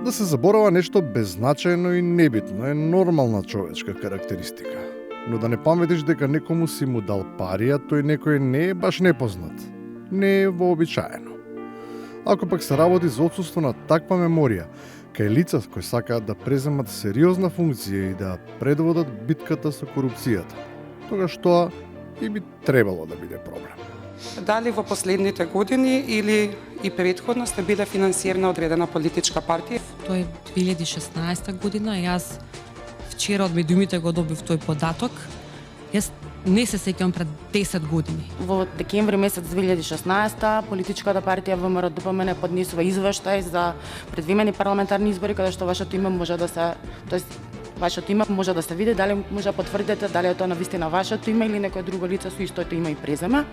Да се заборава нешто беззначајно и небитно е нормална човечка карактеристика. Но да не паметиш дека некому си му дал пари, а тој некој не е баш непознат. Не е вообичаено. Ако пак се работи за отсуство на таква меморија, кај лица кои сакаат да преземат сериозна функција и да предводат битката со корупцијата, тогаш тоа и би требало да биде проблем. Дали во последните години или и претходно сте биле финансирана одредена политичка партија? Тој 2016 година, јас вчера од медиумите го добив тој податок. Јас не се сеќавам пред 10 години. Во декември месец 2016 политичката партија ВМРО ДПМН поднесува извештај за предвремени парламентарни избори каде што вашето име може да се, тоест вашето име може да се види, дали може да потврдите дали е тоа навистина вашето име или некое друго лице со истото име и презиме.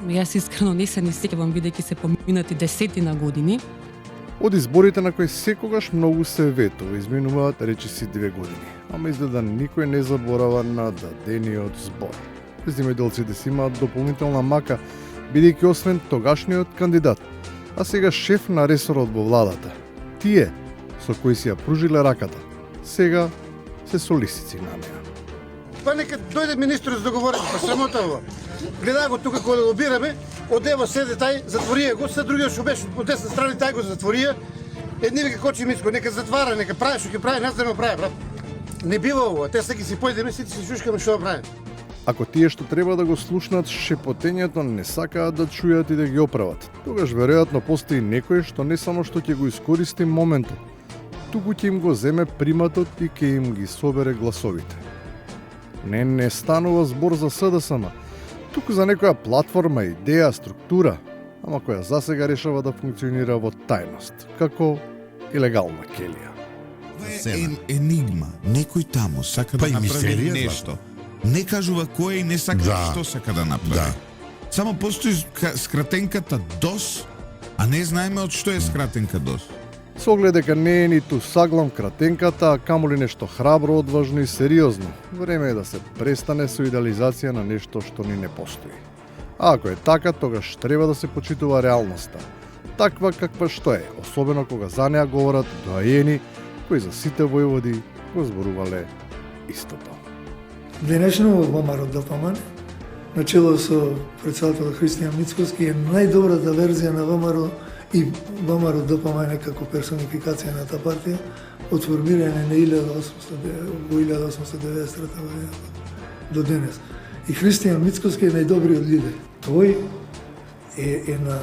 Јас искрено не се ни сеќавам бидејќи се поминати десетина години. Од изборите на кои секогаш многу се ветува, изминуваат речиси 2 години, ама изгледа никој не заборава на дадениот збор. Земјоделците си имаат дополнителна мака, бидејќи освен тогашниот кандидат, а сега шеф на ресорот во владата, тие со кои си ја пружиле раката, сега се солисици на неа. Па нека дојде министрот да говори, па срамота ова. Гледа го тука кога лобираме, од лево седе тај, затворија го, се другиот што беше од десна страна тај го затворија. Едни вика Кочи Мицко, нека затвара, нека прави што ќе прави, нас да не прави, брат. Не бива ова, те сега си појдеме, сите се шушкаме што да прави. Ако тие што треба да го слушнат шепотењето не сакаат да чујат и да ги оправат, тогаш веројатно постои некој што не само што ќе го искористи моментот, туку ќе им го земе приматот и ќе им ги собере гласовите. Не станува збор за СДСМ, туку за некоја платформа, идеја, структура, ама која засега решава да функционира во тајност, како илегална келија. Енигма. Некој таму сака да направи нешто. Не кажува кој и не сака што сака да направи. Само постои скратенката ДОС, а не знаеме од што е скратенка ДОС. Со оглед дека не е ниту саглам кратенката, а камоли нешто храбро, одважно и сериозно, време е да се престане со идеализација на нешто што ни не постои. А ако е така, тогаш треба да се почитува реалноста, таква каква што е, особено кога за неа говорат доаени кои за сите војводи го зборувале истото. Денешно во ВМРО ДПМН, начело со председател Христијан Мицковски, е најдобрата верзија на ВМРО и ВМРО ДПМН како персонификација на таа партија од формирање на 1890 година до денес. И Христијан Мицковски е најдобриот лидер. Тој е една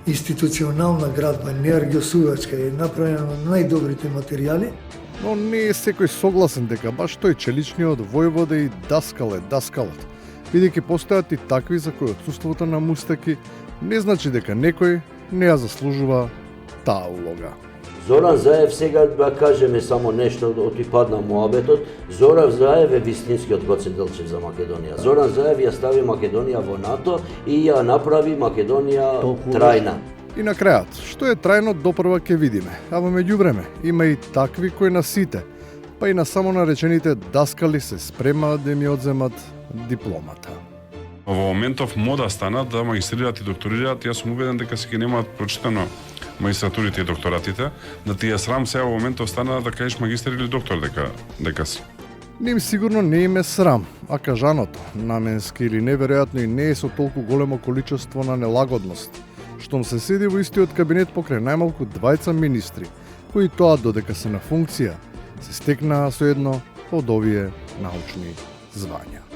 институционална градба, неаргиосувачка, е направена на најдобрите материјали. Но не е секој согласен дека баш тој челичниот војвода и даскал е даскалот, бидејќи постојат и такви за кои отсуството на мустаки не значи дека некој не ја заслужува таа улога. Зоран Заев, сега да кажеме само нешто од и падна муабетот, Зоран Заев е вистинскиот Гоце Делчев за Македонија. Зоран Заев ја стави Македонија во НАТО и ја направи Македонија трајна. И на крајот, што е трајно допрва ќе видиме, а во меѓувреме има и такви кои на сите, па и на само наречените даскали се спремаат да ми одземат дипломата. Во моментов мода стана да магистрираат и докторираат, јас сум убеден дека се ќе немаат прочитано магистратурите и докторатите, да ти ја срам сега во моментов стана да кажеш магистар или доктор дека си. Ним сигурно не им е срам, а кажаното, наменски или неверојатно и не е со толку големо количество на нелагодност, штом се седи во истиот кабинет покрај најмалку двајца министри, кои тоа додека се на функција, се стекнаа со едно од овие научни звања.